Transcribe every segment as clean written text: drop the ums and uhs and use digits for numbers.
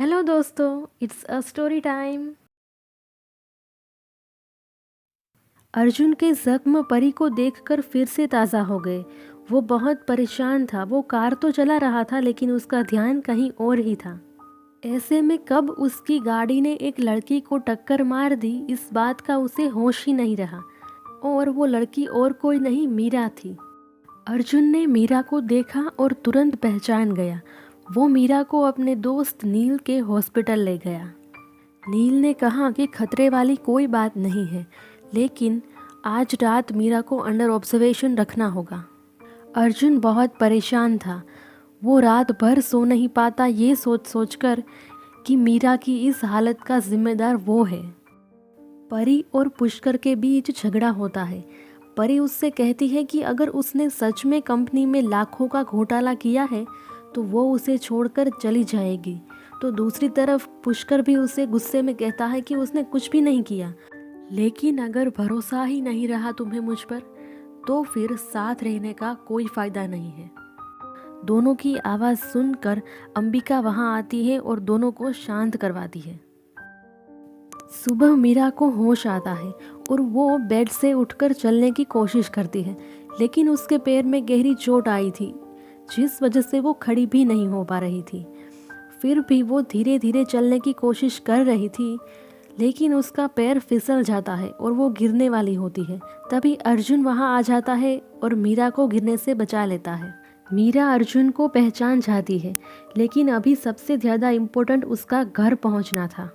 Hello दोस्तों, it's a story time. Arjun के जख्म परी को देखकर फिर से ताज़ा हो गए। वो बहुत परेशान था। वो कार तो चला रहा था लेकिन उसका ध्यान कहीं और ही था। ऐसे में कब उसकी गाड़ी ने एक लड़की को टक्कर मार दी, इस बात का उसे होश ही नहीं रहा। और वो लड़की और कोई नहीं, मीरा थी। अर्जुन ने मीरा को देखा और तुरंत पहचान गया। वो मीरा को अपने दोस्त नील के हॉस्पिटल ले गया। नील ने कहा कि खतरे वाली कोई बात नहीं है, लेकिन आज रात मीरा को अंडर ऑब्जर्वेशन रखना होगा। अर्जुन बहुत परेशान था। वो रात भर सो नहीं पाता, ये सोच सोचकर कि मीरा की इस हालत का जिम्मेदार वो है। परी और पुष्कर के बीच झगड़ा होता है। परी उससे कहती है कि अगर उसने सच में कंपनी में लाखों का घोटाला किया है तो वो उसे छोड़कर चली जाएगी। तो दूसरी तरफ पुष्कर भी उसे गुस्से में कहता है कि उसने कुछ भी नहीं किया, लेकिन अगर भरोसा ही नहीं रहा तुम्हें मुझ पर तो फिर साथ रहने का कोई फ़ायदा नहीं है। दोनों की आवाज़ सुनकर अंबिका वहाँ आती है और दोनों को शांत करवाती है। सुबह मीरा को होश आता है और वो बेड से उठकर चलने की कोशिश करती है, लेकिन उसके पैर में गहरी चोट आई थी जिस वजह से वो खड़ी भी नहीं हो पा रही थी। फिर भी वो धीरे धीरे चलने की कोशिश कर रही थी, लेकिन उसका पैर फिसल जाता है और वो गिरने वाली होती है। तभी अर्जुन वहाँ आ जाता है और मीरा को गिरने से बचा लेता है। मीरा अर्जुन को पहचान जाती है, लेकिन अभी सबसे ज़्यादा इम्पोर्टेंट उसका घर पहुँचना था।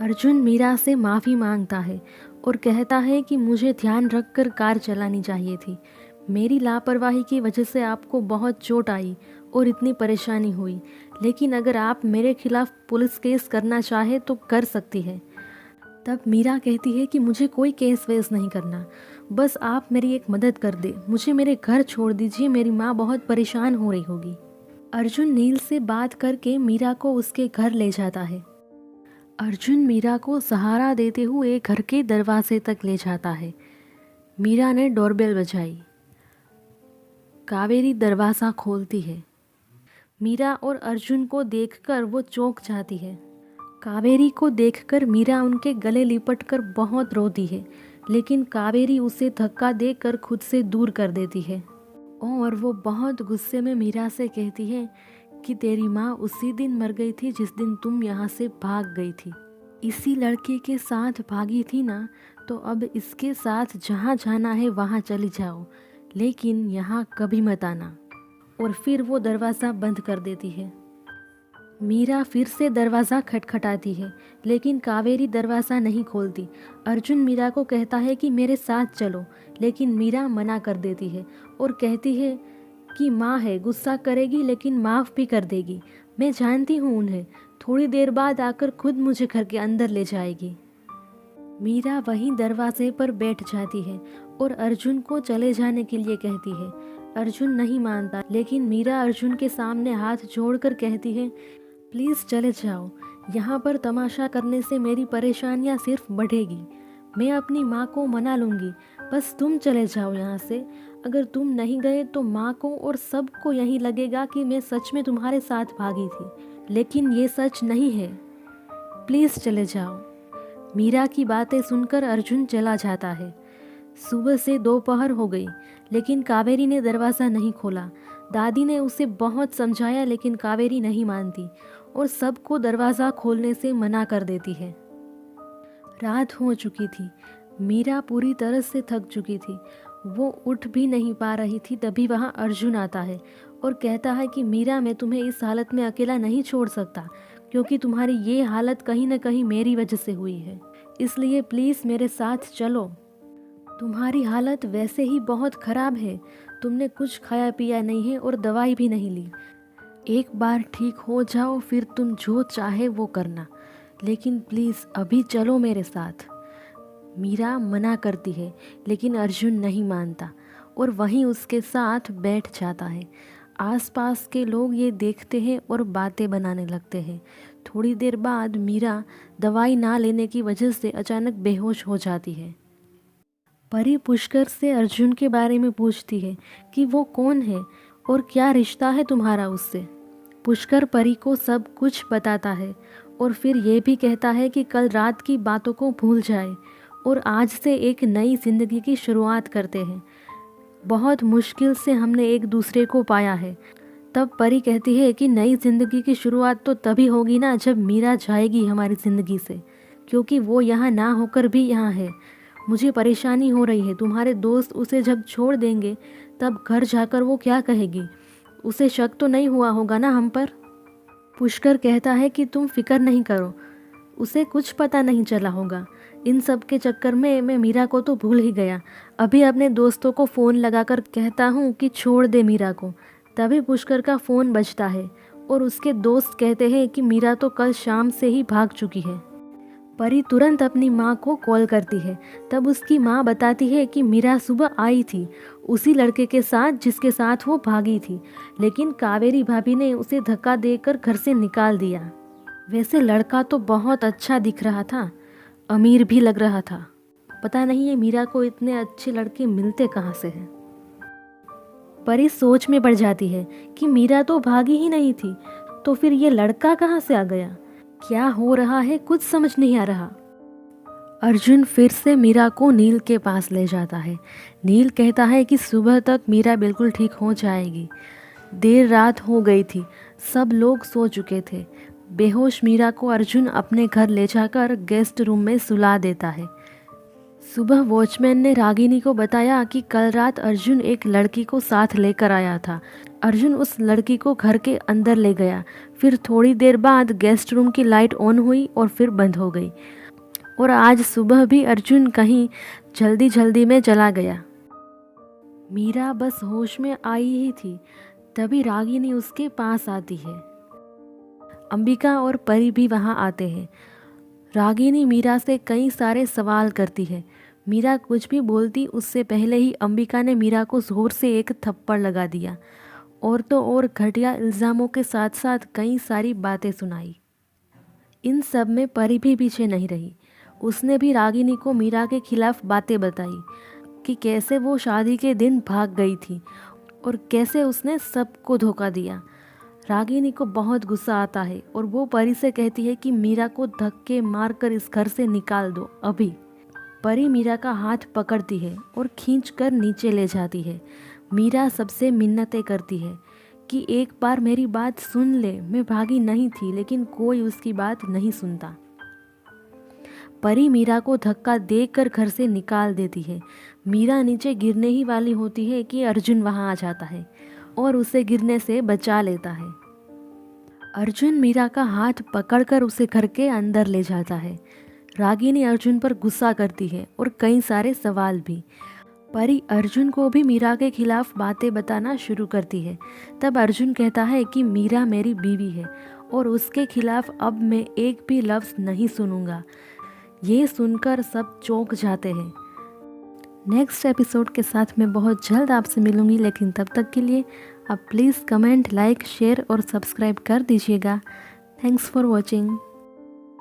अर्जुन मीरा से माफ़ी मांगता है और कहता है कि मुझे ध्यान रखकर कार चलानी चाहिए थी। मेरी लापरवाही की वजह से आपको बहुत चोट आई और इतनी परेशानी हुई, लेकिन अगर आप मेरे खिलाफ पुलिस केस करना चाहे तो कर सकती है। तब मीरा कहती है कि मुझे कोई केस वेस नहीं करना, बस आप मेरी एक मदद कर दे, मुझे मेरे घर छोड़ दीजिए, मेरी माँ बहुत परेशान हो रही होगी। अर्जुन नील से बात करके मीरा को उसके घर ले जाता है। अर्जुन मीरा को सहारा देते हुए घर के दरवाजे तक ले जाता है। मीरा ने डोरबेल बजाई। कावेरी दरवाज़ा खोलती है। मीरा और अर्जुन को देखकर वो चौंक जाती है। कावेरी को देखकर मीरा उनके गले लिपटकर बहुत रोती है, लेकिन कावेरी उसे धक्का देकर खुद से दूर कर देती है और वो बहुत गुस्से में मीरा से कहती है कि तेरी माँ उसी दिन मर गई थी जिस दिन तुम यहाँ से भाग गई थी। इसी लड़के के साथ भागी थी ना, तो अब इसके साथ जहाँ जाना है वहाँ चली जाओ, लेकिन यहाँ कभी मत आना। और फिर वो दरवाज़ा बंद कर देती है। मीरा फिर से दरवाज़ा खटखटाती है, लेकिन कावेरी दरवाज़ा नहीं खोलती। अर्जुन मीरा को कहता है कि मेरे साथ चलो, लेकिन मीरा मना कर देती है और कहती है कि माँ है, गुस्सा करेगी लेकिन माफ़ भी कर देगी। मैं जानती हूँ उन्हें, थोड़ी देर बाद आकर खुद मुझे घर के अंदर ले जाएगी। मीरा वहीं दरवाजे पर बैठ जाती है और अर्जुन को चले जाने के लिए कहती है। अर्जुन नहीं मानता, लेकिन मीरा अर्जुन के सामने हाथ जोड़कर कहती है प्लीज़ चले जाओ, यहाँ पर तमाशा करने से मेरी परेशानियाँ सिर्फ बढ़ेगी। मैं अपनी माँ को मना लूँगी, बस तुम चले जाओ यहाँ से। अगर तुम नहीं गए तो माँ को और सबको यही लगेगा कि मैं सच में तुम्हारे साथ भागी थी, लेकिन ये सच नहीं है। प्लीज़ चले जाओ। मीरा की बातें सुनकर अर्जुन चला जाता है। सुबह से दोपहर हो गई, लेकिन कावेरी ने दरवाज़ा नहीं खोला। दादी ने उसे बहुत समझाया, लेकिन कावेरी नहीं मानती और सबको दरवाज़ा खोलने से मना कर देती है। रात हो चुकी थी। मीरा पूरी तरह से थक चुकी थी। वो उठ भी नहीं पा रही थी। तभी वहाँ अर्जुन आता है और कहता है कि मीरा, मैं तुम्हें इस हालत में अकेला नहीं छोड़ सकता, क्योंकि तुम्हारी ये हालत कहीं ना कहीं मेरी वजह से हुई है, इसलिए प्लीज़ मेरे साथ चलो। तुम्हारी हालत वैसे ही बहुत ख़राब है, तुमने कुछ खाया पिया नहीं है और दवाई भी नहीं ली। एक बार ठीक हो जाओ फिर तुम जो चाहे वो करना, लेकिन प्लीज़ अभी चलो मेरे साथ। मीरा मना करती है, लेकिन अर्जुन नहीं मानता और वहीं उसके साथ बैठ जाता है। आसपास के लोग ये देखते हैं और बातें बनाने लगते हैं। थोड़ी देर बाद मीरा दवाई ना लेने की वजह से अचानक बेहोश हो जाती है। परी पुष्कर से अर्जुन के बारे में पूछती है कि वो कौन है और क्या रिश्ता है तुम्हारा उससे। पुष्कर परी को सब कुछ बताता है और फिर ये भी कहता है कि कल रात की बातों को भूल जाए और आज से एक नई ज़िंदगी की शुरुआत करते हैं। बहुत मुश्किल से हमने एक दूसरे को पाया है। तब परी कहती है कि नई ज़िंदगी की शुरुआत तो तभी होगी ना जब मीरा जाएगी हमारी ज़िंदगी से, क्योंकि वो यहाँ ना होकर भी यहाँ है। मुझे परेशानी हो रही है, तुम्हारे दोस्त उसे जब छोड़ देंगे तब घर जाकर वो क्या कहेगी? उसे शक तो नहीं हुआ होगा ना हम पर? पुष्कर कहता है कि तुम फिक्र नहीं करो, उसे कुछ पता नहीं चला होगा। इन सब के चक्कर में मैं मीरा को तो भूल ही गया। अभी अपने दोस्तों को फ़ोन लगाकर कहता हूँ कि छोड़ दे मीरा को। तभी पुष्कर का फ़ोन बजता है और उसके दोस्त कहते हैं कि मीरा तो कल शाम से ही भाग चुकी है। परी तुरंत अपनी माँ को कॉल करती है। तब उसकी माँ बताती है कि मीरा सुबह आई थी उसी लड़के के साथ जिसके साथ वो भागी थी, लेकिन कावेरी भाभी ने उसे धक्का देकर घर से निकाल दिया। वैसे लड़का तो बहुत अच्छा दिख रहा था, अमीर भी लग रहा था। पता नहीं ये मीरा को इतने अच्छे लड़के मिलते कहाँ से हैं। परी सोच में पड़ जाती है कि मीरा तो भागी ही नहीं थी, तो फिर ये लड़का कहाँ से आ गया? क्या हो रहा है कुछ समझ नहीं आ रहा। अर्जुन फिर से मीरा को नील के पास ले जाता है। नील कहता है कि सुबह तक मीरा बिल्कुल ठीक हो जाएगी। देर रात हो गई थी, सब लोग सो चुके थे। बेहोश मीरा को अर्जुन अपने घर ले जाकर गेस्ट रूम में सुला देता है। सुबह वॉचमैन ने रागिनी को बताया कि कल रात अर्जुन एक लड़की को साथ लेकर आया था। अर्जुन उस लड़की को घर के अंदर ले गया। फिर थोड़ी देर बाद गेस्ट रूम की लाइट ऑन हुई और फिर बंद हो गई। और आज सुबह भी अर्जुन कहीं जल्दी जल्दी में चला गया। मीरा बस होश में आई ही थी, तभी रागिनी उसके पास आती है। अंबिका और परी भी वहाँ आते हैं। रागिनी मीरा से कई सारे सवाल करती है। मीरा कुछ भी बोलती उससे पहले ही अंबिका ने मीरा को जोर से एक थप्पड़ लगा दिया और तो और घटिया इल्ज़ामों के साथ साथ कई सारी बातें सुनाई। इन सब में परी भी पीछे नहीं रही। उसने भी रागिनी को मीरा के खिलाफ बातें बताई कि कैसे वो शादी के दिन भाग गई थी और कैसे उसने सबको धोखा दिया। रागिनी को बहुत गुस्सा आता है और वो परी से कहती है कि मीरा को धक्के मारकर इस घर से निकाल दो अभी। परी मीरा का हाथ पकड़ती है और खींचकर नीचे ले जाती है। मीरा सबसे मिन्नतें करती है कि एक बार मेरी बात सुन ले, मैं भागी नहीं थी, लेकिन कोई उसकी बात नहीं सुनता। परी मीरा को धक्का देकर घर से निकाल देती है। मीरा नीचे गिरने ही वाली होती है कि अर्जुन वहाँ आ जाता है और उसे गिरने से बचा लेता है। अर्जुन मीरा का हाथ पकड़कर उसे घर के अंदर ले जाता है। रागिनी अर्जुन पर गुस्सा करती है और कई सारे सवाल भी। परी अर्जुन को भी मीरा के खिलाफ बातें बताना शुरू करती है। तब अर्जुन कहता है कि मीरा मेरी बीवी है और उसके खिलाफ अब मैं एक भी लफ्ज़ नहीं सुनूंगा। ये सुनकर सब चौंक जाते हैं। नेक्स्ट एपिसोड के साथ मैं बहुत जल्द आपसे मिलूंगी, लेकिन तब तक के लिए आप प्लीज़ कमेंट, लाइक, शेयर और सब्सक्राइब कर दीजिएगा। Thanks for watching.